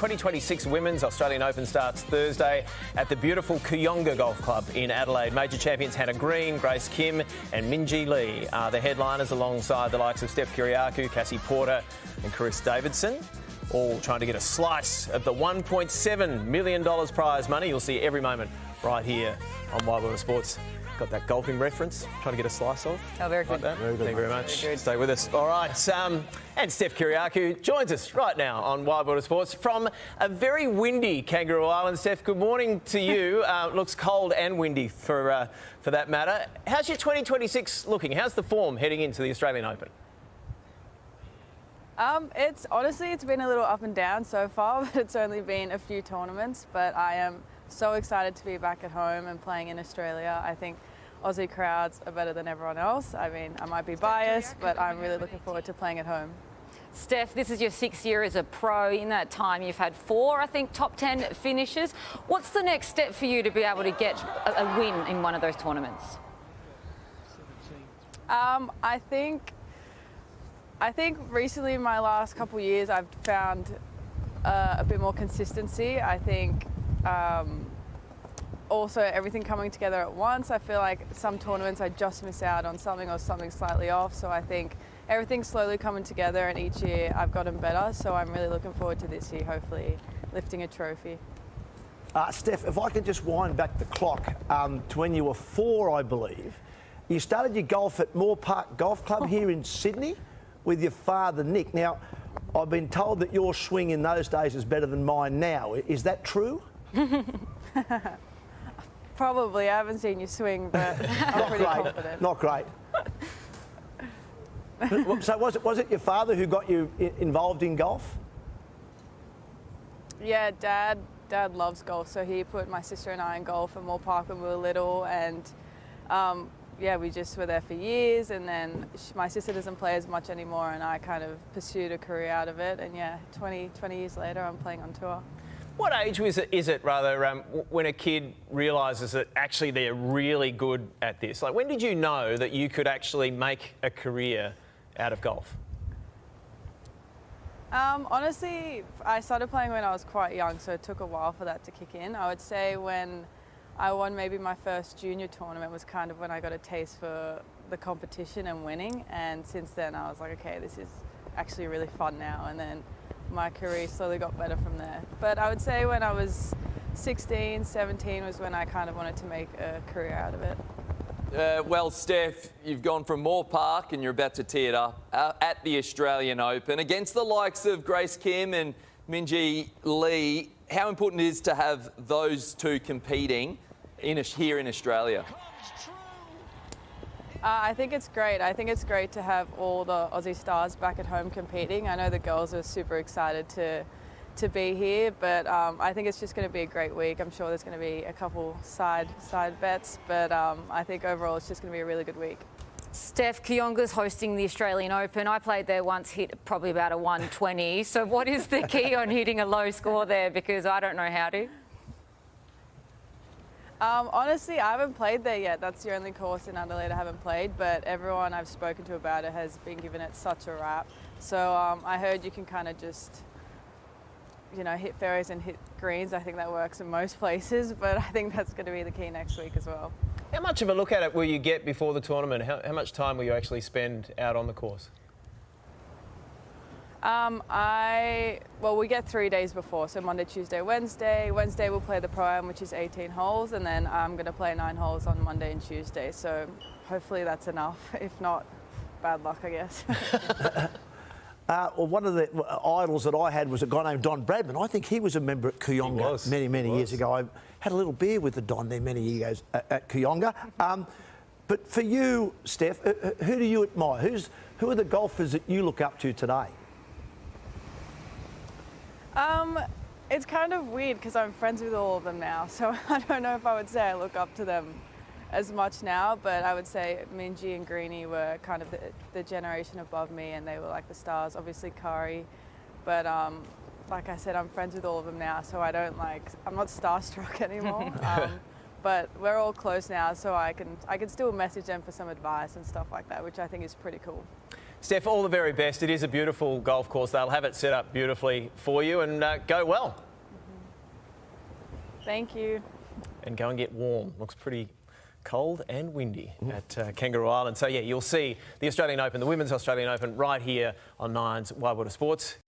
2026 Women's Australian Open starts Thursday at the beautiful Kooyonga Golf Club in Adelaide. Major champions Hannah Green, Grace Kim and Minjee Lee are the headliners alongside the likes of Steph Kyriacou, Cassie Porter and Chris Davidson, all trying to get a slice of the $1.7 million prize money. You'll see every moment right here on Wide World of Sports. Got that golfing reference, trying to get a slice of. Oh, very good. Like Very good. Thank you very much. Stay with us. All right. And Steph Kyriacou joins us right now on Wide World of Sports from a very windy Kangaroo Island. Steph, good morning to you. Looks cold and windy for that matter. How's your 2026 looking? How's the form heading into the Australian Open? It's been a little up and down so far, but it's only been a few tournaments. But I am so excited to be back at home and playing in Australia. I think Aussie crowds are better than everyone else. I mean, I might be biased, but I'm really looking forward to playing at home. Steph, this is your 6th year as a pro. In that time, you've had 4, I think, top 10 finishes. What's the next step for you to be able to get a win in one of those tournaments? I think recently in my last couple of years, I've found a bit more consistency. I think also everything coming together at once. I feel like some tournaments I just miss out on something or something slightly off. So I think everything's slowly coming together, and each year I've gotten better. So I'm really looking forward to this year, hopefully lifting a trophy. Steph, if I could just wind back the clock to when you were 4, I believe. You started your golf at Moore Park Golf Club here in Sydney with your father, Nick. Now, I've been told that your swing in those days is better than mine now. Is that true? Probably. I haven't seen you swing, but I'm pretty confident. Not great. So was it your father who got you involved in golf? Yeah, Dad loves golf, so he put my sister and I in golf at Moore Park when we were little, and yeah, we just were there for years, and then my sister doesn't play as much anymore, and I kind of pursued a career out of it, and yeah, 20 years later, I'm playing on tour. What age is it when a kid realises that actually they're really good at this? Like, when did you know that you could actually make a career out of golf? Honestly, I started playing when I was quite young, so it took a while for that to kick in. I would say when I won maybe my first junior tournament was kind of when I got a taste for the competition and winning, and since then I was like, okay, this is actually really fun now, and then my career slowly got better from there. But I would say when I was 16, 17 was when I kind of wanted to make a career out of it. Well, Steph, you've gone from Moore Park and you're about to tee it up at the Australian Open against the likes of Grace Kim and Minjee Lee. How important it is to have those two competing here in Australia? I think it's great. I think it's great to have all the Aussie stars back at home competing. I know the girls are super excited to be here, but I think it's just going to be a great week. I'm sure there's going to be a couple side bets, but I think overall it's just going to be a really good week. Steph, Kooyonga's hosting the Australian Open. I played there once, hit probably about a 120. So what is the key on hitting a low score there? Because I don't know how to. Honestly, I haven't played there yet. That's the only course in Adelaide I haven't played, but everyone I've spoken to about it has been given it such a rap. So I heard you can kind of just, hit fairways and hit greens. I think that works in most places, but I think that's going to be the key next week as well. How much of a look at it will you get before the tournament? How much time will you actually spend out on the course? We get 3 days before, so Monday, Tuesday, Wednesday. Wednesday we'll play the Pro-Am, which is 18 holes, and then I'm going to play 9 holes on Monday and Tuesday. So hopefully that's enough. If not, bad luck, I guess. Well, one of the idols that I had was a guy named Don Bradman. I think he was a member at Kooyonga many years ago. I had a little beer with the Don there many years at Kooyonga. But for you, Steph, who do you admire? Who are the golfers that you look up to today? It's kind of weird because I'm friends with all of them now, so I don't know if I would say I look up to them as much now, but I would say Minjee and Greenie were kind of the generation above me, and they were like the stars. Obviously Curry, but like I said, I'm friends with all of them now, so I'm not starstruck anymore. But we're all close now, so I can still message them for some advice and stuff like that, which I think is pretty cool. Steph, all the very best. It is a beautiful golf course. They'll have it set up beautifully for you, and go well. Thank you. And go and get warm. Looks pretty cold and windy at Kangaroo Island. So, yeah, you'll see the Australian Open, the Women's Australian Open, right here on Nine's Wide World of Sports.